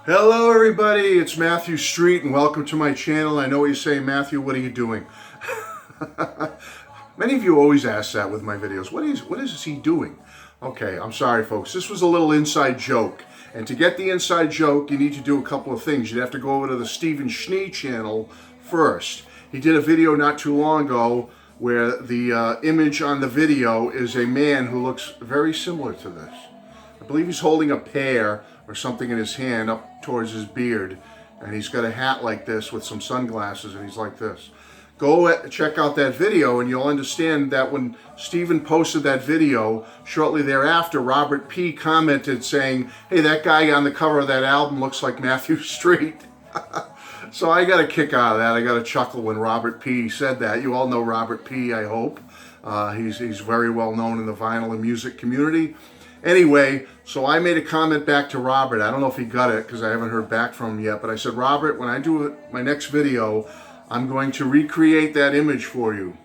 Hello everybody, it's Matthew Street and welcome to my channel. I know what you're saying, Matthew, what are you doing? Many of you always ask that with my videos. What is he doing? Okay, I'm sorry folks. This was a little inside joke. And to get the inside joke, you need to do a couple of things. You'd have to go over to the Stephen Schnee channel first. He did a video not too long ago where the image on the video is a man who looks very similar to this. I believe he's holding a pear or something in his hand up towards his beard, and he's got a hat like this with some sunglasses, and he's like this. Go check out that video and you'll understand that when Stephen posted that video, shortly thereafter, Robert P. commented saying, hey, that guy on the cover of that album looks like Matthew Street. So I got a kick out of that. I got a chuckle when Robert P. said that. You all know Robert P., I hope. He's very well known in the vinyl and music community. Anyway, so I made a comment back to Robert. I don't know if he got it because I haven't heard back from him yet, but I said, Robert, when I do my next video, I'm going to recreate that image for you.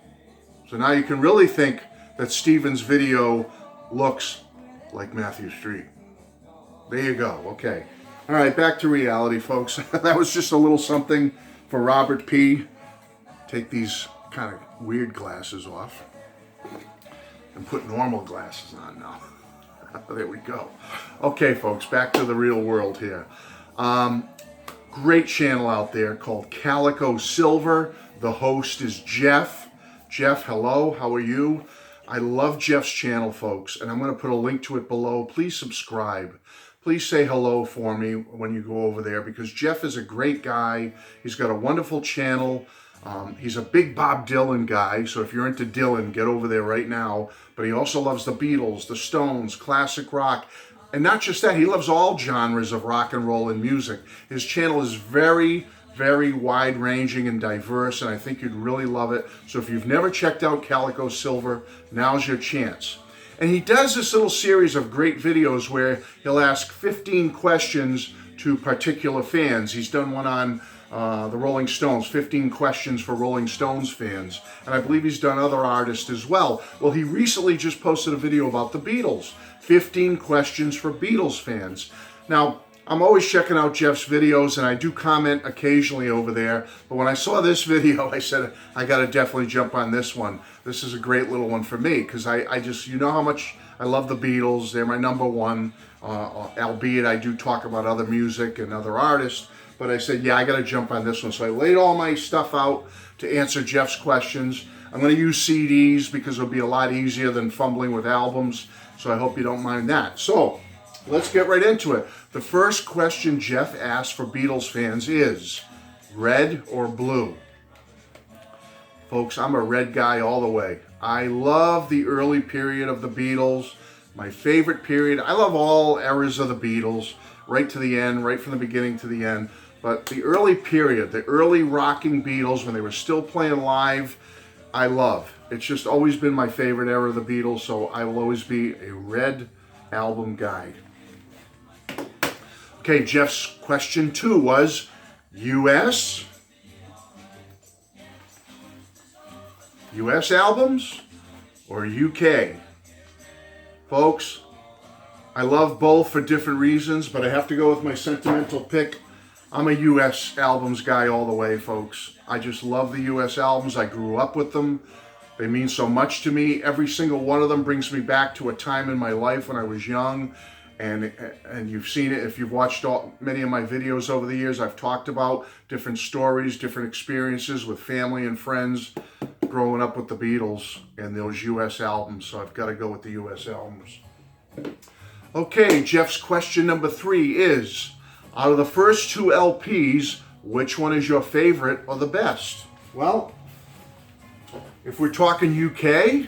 So now you can really think that Stephen's video looks like Matthew Street. There you go. Okay. All right, back to reality, folks. That was just a little something for Robert P. Take these kind of weird glasses off and put normal glasses on now. There we go. Okay, folks, back to the real world here. Great channel out there called Calico Silver. The host is Jeff. Jeff, hello, how are you? I love Jeff's channel, folks, and I'm going to put a link to it below. Please subscribe. Please say hello for me when you go over there because Jeff is a great guy. He's got a wonderful channel. He's a big Bob Dylan guy, so if you're into Dylan, get over there right now. But he also loves the Beatles, the Stones, classic rock. And not just that, he loves all genres of rock and roll and music. His channel is very, very wide-ranging and diverse, and I think you'd really love it. So if you've never checked out Calico Silver, now's your chance. And he does this little series of great videos where he'll ask 15 questions to particular fans. He's done one on the Rolling Stones, 15 questions for Rolling Stones fans. And I believe he's done other artists as well. Well, he recently just posted a video about the Beatles, 15 questions for Beatles fans. Now, I'm always checking out Jeff's videos and I do comment occasionally over there. But when I saw this video, I said, I got to definitely jump on this one. This is a great little one for me because I just, you know how much I love the Beatles. They're my number one, albeit I do talk about other music and other artists. But I said, yeah, I got to jump on this one. So I laid all my stuff out to answer Jeff's questions. I'm going to use CDs because it'll be a lot easier than fumbling with albums. So I hope you don't mind that. So let's get right into it. The first question Jeff asked for Beatles fans is, red or blue? Folks, I'm a red guy all the way. I love the early period of the Beatles. My favorite period. I love all eras of the Beatles, right to the end, right from the beginning to the end. But the early period, the early rocking Beatles when they were still playing live, I love. It's just always been my favorite era of the Beatles, so I will always be a red album guy. Okay, Jeff's question 2 was US albums or UK? Folks, I love both for different reasons, but I have to go with my sentimental pick. I'm a US albums guy all the way, folks. I just love the US albums. I grew up with them. They mean so much to me. Every single one of them brings me back to a time in my life when I was young. And you've seen it if you've watched many of my videos over the years. I've talked about different stories, different experiences with family and friends growing up with the Beatles and those US albums. So I've got to go with the US albums. Okay, Jeff's question number 3 is, out of the first 2 LPs, which one is your favorite or the best? Well, if we're talking UK,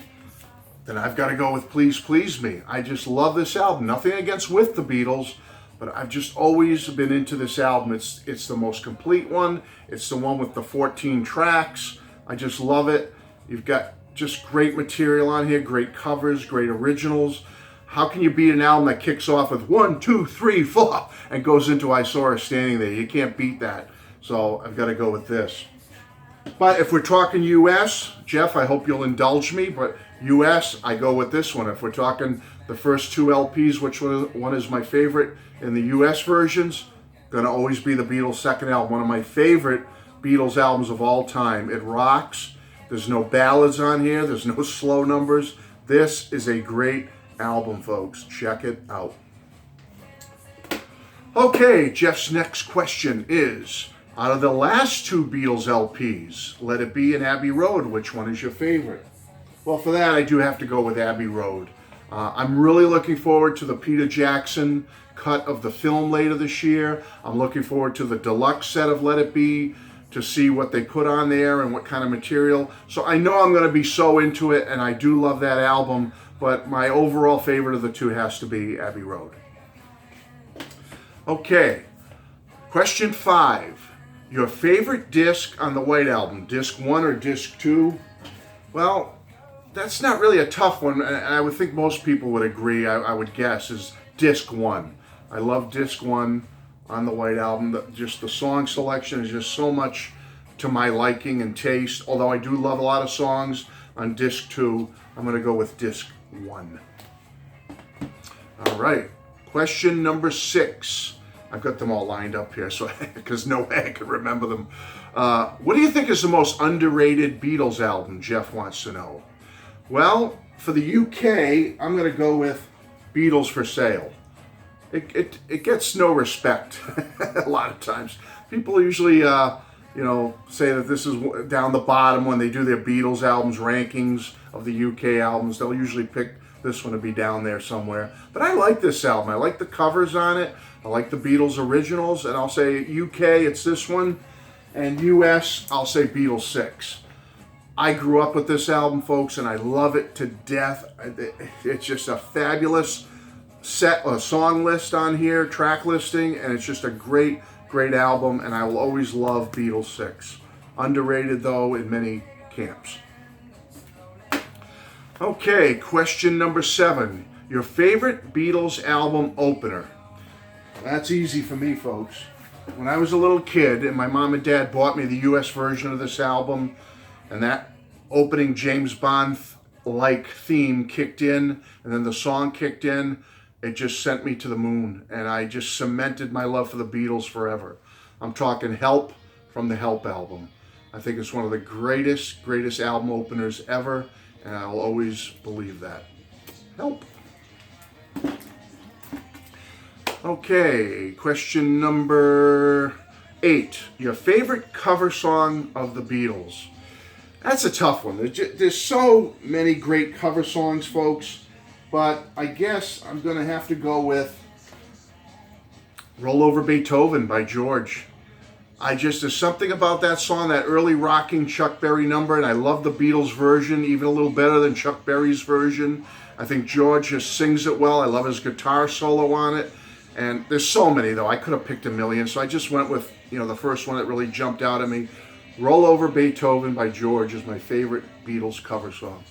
then I've got to go with Please Please Me. I just love this album. Nothing against With the Beatles, but I've just always been into this album. It's the most complete one. It's the one with the 14 tracks. I just love it. You've got just great material on here, great covers, great originals. How can you beat an album that kicks off with 1, 2, 3, 4 and goes into I Saw Her Standing There? You can't beat that. So I've got to go with this. But if we're talking US, Jeff, I hope you'll indulge me, but US, I go with this one. If we're talking the first two LPs, which one is my favorite in the US versions, gonna always be the Beatles' second album. One of my favorite Beatles albums of all time. It rocks. There's no ballads on here. There's no slow numbers. This is a great album, folks. Check it out. Okay, Jeff's next question is, out of the last two Beatles LPs, Let It Be and Abbey Road, which one is your favorite? Well, for that, I do have to go with Abbey Road. I'm really looking forward to the Peter Jackson cut of the film later this year. I'm looking forward to the deluxe set of Let It Be to see what they put on there and what kind of material. So I know I'm going to be so into it, and I do love that album, but my overall favorite of the two has to be Abbey Road. Okay, question 5. Your favorite disc on the White Album, disc 1 or disc 2? Well, that's not really a tough one, and I would think most people would agree, I would guess, is disc 1. I love disc 1 on the White Album. Just the song selection is just so much to my liking and taste. Although I do love a lot of songs on disc 2, I'm going to go with disc 1. All right, question number 6. I've got them all lined up here, so because no way I can remember them. What do you think is the most underrated Beatles album? Jeff wants to know. Well, for the UK, I'm going to go with Beatles for Sale. It gets no respect a lot of times. People usually, say that this is down the bottom when they do their Beatles albums rankings of the UK albums. They'll usually pick this one to be down there somewhere. But I like this album. I like the covers on it. I like the Beatles originals. And I'll say UK, it's this one. And US, I'll say Beatles 6. I grew up with this album, folks, and I love it to death. It's just a fabulous song list on here, track listing, and it's just a great album, and I will always love Beatles 6. Underrated, though, in many camps. Okay, question number 7. Your favorite Beatles album opener? That's easy for me, folks. When I was a little kid, and my mom and dad bought me the US version of this album, and that opening James Bond-like theme kicked in, and then the song kicked in, it just sent me to the moon, and I just cemented my love for the Beatles forever. I'm talking Help from the Help album. I think it's one of the greatest album openers ever, and I'll always believe that. Help. Okay, question number 8. Your favorite cover song of the Beatles? That's a tough one. There's so many great cover songs, folks. But I guess I'm going to have to go with Roll Over Beethoven by George. There's something about that song, that early rocking Chuck Berry number, and I love the Beatles version even a little better than Chuck Berry's version. I think George just sings it well. I love his guitar solo on it. And there's so many, though. I could have picked a million, so I just went with, the first one that really jumped out at me. Roll Over Beethoven by George is my favorite Beatles cover song.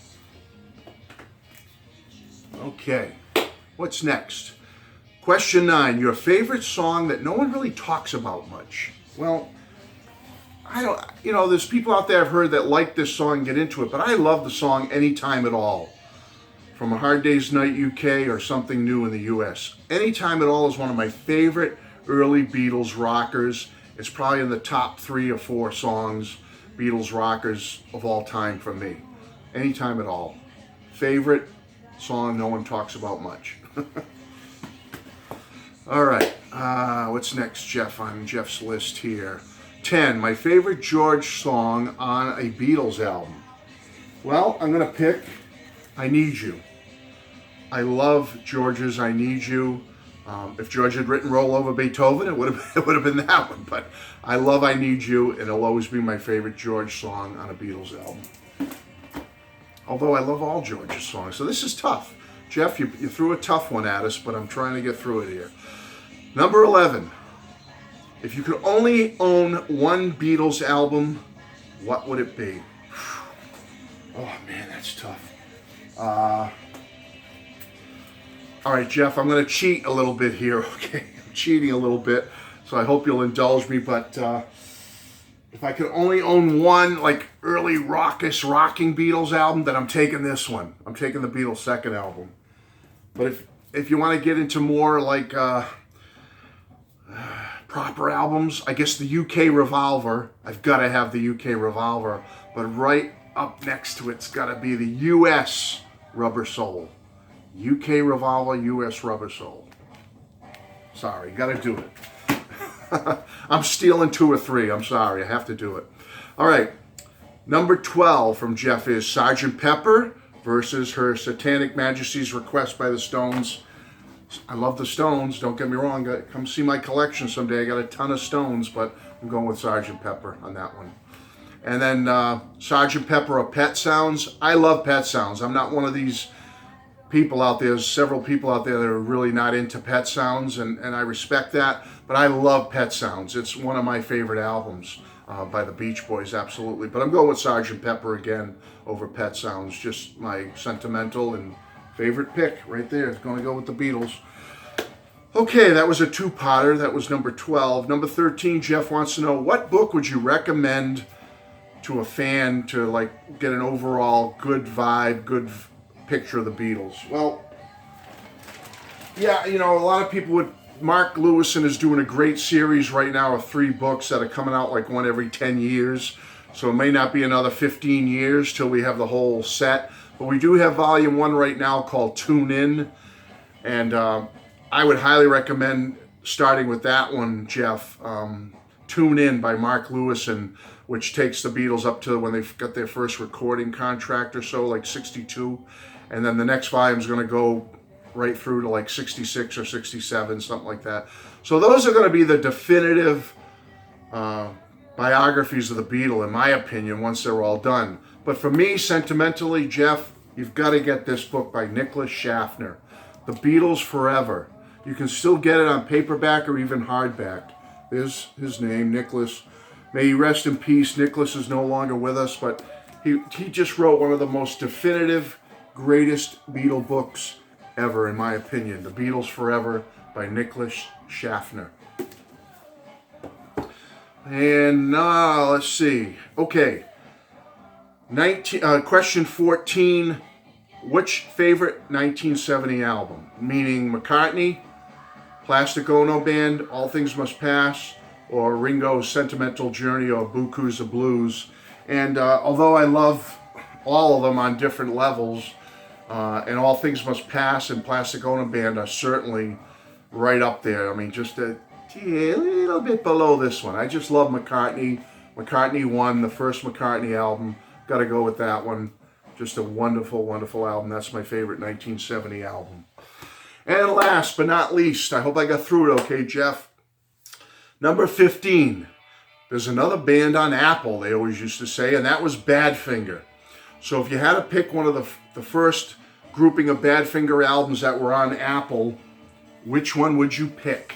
Okay, what's next? Question 9, your favorite song that no one really talks about much. Well, I don't, there's people out there I've heard that like this song and get into it, but I love the song Anytime at All. From A Hard Day's Night UK or Something New in the US. Anytime at All is one of my favorite early Beatles rockers. It's probably in the top 3 or 4 songs, Beatles rockers of all time for me. Anytime at All. Favorite song no one talks about much. All right, what's next, Jeff, on Jeff's list here? 10, my favorite George song on a Beatles album. Well, I'm going to pick I Need You. I love George's I Need You. If George had written Roll Over Beethoven, it would have been that one. But I love I Need You, and it'll always be my favorite George song on a Beatles album. Although I love all George's songs. So this is tough. Jeff, you threw a tough one at us, but I'm trying to get through it here. Number 11. If you could only own one Beatles album, what would it be? Oh, man, that's tough. All right, Jeff, I'm going to cheat a little bit here, okay? I'm cheating a little bit, so I hope you'll indulge me, but if I could only own one, early rocking Beatles album, then I'm taking this one, I'm taking the Beatles' second album. But if you want to get into more like proper albums, I guess the UK Revolver. I've got to have the UK Revolver. But right up next to it's got to be the US Rubber Soul. UK Revolver, US Rubber Soul. Sorry, got to do it. I'm stealing 2 or 3. I'm sorry, I have to do it. All right, number 12 from Jeff is Sgt. Pepper versus Her Satanic Majesty's Request by the Stones. I love the Stones, don't get me wrong. Come see my collection someday. I got a ton of Stones, but I'm going with Sgt. Pepper on that one. And then Sgt. Pepper or Pet Sounds. I love Pet Sounds. I'm not one of these people out there. There's several people out there that are really not into Pet Sounds, and I respect that. But I love Pet Sounds. It's one of my favorite albums by the Beach Boys, absolutely. But I'm going with Sgt. Pepper again over Pet Sounds. Just my sentimental and favorite pick right there. It's going to go with the Beatles. Okay, that was a two-potter. That was number 12. Number 13, Jeff wants to know, what book would you recommend to a fan to like get an overall good vibe, good picture of the Beatles? Well, yeah, you know, a lot of people would. Mark Lewison is doing a great series right now of 3 books that are coming out like one every 10 years. So it may not be another 15 years till we have the whole set. But we do have volume 1 right now called Tune In. And I would highly recommend starting with that one, Jeff. Tune In by Mark Lewison, which takes the Beatles up to when they got their first recording contract or so, like 62. And then the next volume is going to go right through to like 66 or 67, something like that. So those are going to be the definitive biographies of the Beatles, in my opinion, once they're all done. But for me, sentimentally, Jeff, you've got to get this book by Nicholas Schaffner, The Beatles Forever. You can still get it on paperback or even hardback. There's his name, Nicholas. May he rest in peace. Nicholas is no longer with us, but he just wrote one of the most definitive, greatest Beatle books ever, in my opinion. The Beatles Forever by Nicholas Schaffner. And let's see. Okay. Question 14. Which favorite 1970 album? Meaning McCartney, Plastic Ono Band, All Things Must Pass, or Ringo's Sentimental Journey, or Buku's the Blues. And although I love all of them on different levels, and All Things Must Pass and Plastic Ono Band are certainly right up there. I mean, just a little bit below this one. I just love McCartney. McCartney 1, the first McCartney album. Got to go with that one. Just a wonderful, wonderful album. That's my favorite 1970 album. And last but not least, I hope I got through it okay, Jeff. Number 15. There's another band on Apple, they always used to say, and that was Badfinger. So if you had to pick one of the first grouping of Badfinger albums that were on Apple, which one would you pick?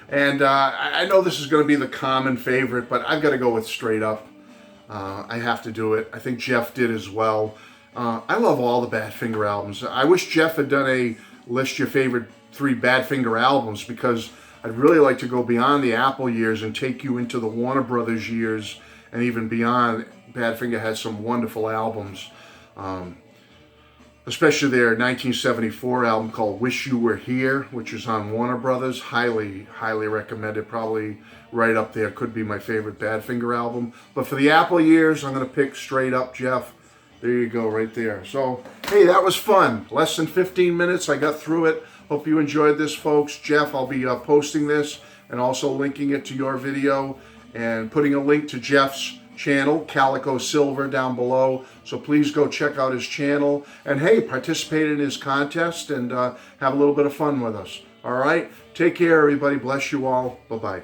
And I know this is going to be the common favorite, but I've got to go with Straight Up. I have to do it. I think Jeff did as well. I love all the Badfinger albums. I wish Jeff had done a list your favorite 3 Badfinger albums, because I'd really like to go beyond the Apple years and take you into the Warner Brothers years and even beyond. Badfinger has some wonderful albums, especially their 1974 album called Wish You Were Here, which is on Warner Brothers. Highly, highly recommended. Probably right up there. Could be my favorite Badfinger album. But for the Apple years, I'm going to pick Straight Up, Jeff. There you go, right there. So, hey, that was fun. Less than 15 minutes. I got through it. Hope you enjoyed this, folks. Jeff, I'll be posting this and also linking it to your video and putting a link to Jeff's channel, Calico Silver, down below. So please go check out his channel. And hey, participate in his contest and have a little bit of fun with us. All right? Take care, everybody. Bless you all. Bye-bye.